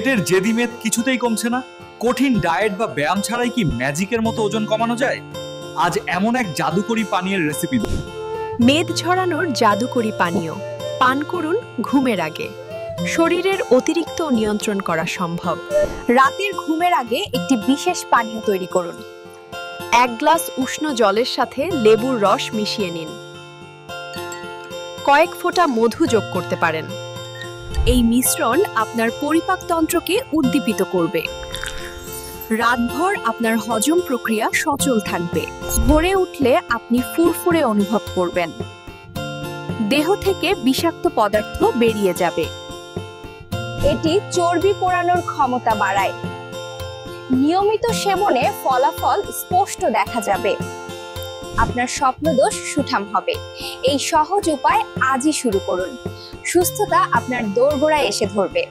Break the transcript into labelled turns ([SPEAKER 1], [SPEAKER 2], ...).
[SPEAKER 1] পেটের জেদি মেদ কিছুতেই কমছে না। কঠিন ডায়েট বা ব্যায়াম ছাড়াই কি ম্যাজিকের মতো ওজন কমানো যায়? আজ এমন এক জাদুকরি পানীয়ের রেসিপি।
[SPEAKER 2] মেদ ঝরানোর জাদুকরি পানীয় পান করুন ঘুমের আগে। শরীরের অতিরিক্ত নিয়ন্ত্রণ করা সম্ভব।
[SPEAKER 3] রাতের ঘুমের আগে একটি বিশেষ পানীয় তৈরি করুন।
[SPEAKER 2] 1 গ্লাস উষ্ণ জলের সাথে লেবুর রস মিশিয়ে নিন। কয়েক ফোঁটা মধু যোগ করতে পারেন।
[SPEAKER 3] এই মিশ্রণ আপনার পরিপাকতন্ত্রকে উদ্দীপিত করবে। রাতভর আপনার হজম প্রক্রিয়া সচল থাকবে। ভোরে উঠলে আপনি ফুরফুরে অনুভব করবেন। দেহ থেকে বিষাক্ত পদার্থ বেরিয়ে যাবে। এটি চর্বি পোড়ানোর ক্ষমতা বাড়ায়। নিয়মিত সেবনে ফলাফল স্পষ্ট দেখা যাবে। আপনার স্বপ্নদোষ সুঠাম হবে। এই সহজ উপায় আজই শুরু করুন। সুস্থতা আপনার দোরগোড়ায় এসে ধরবে।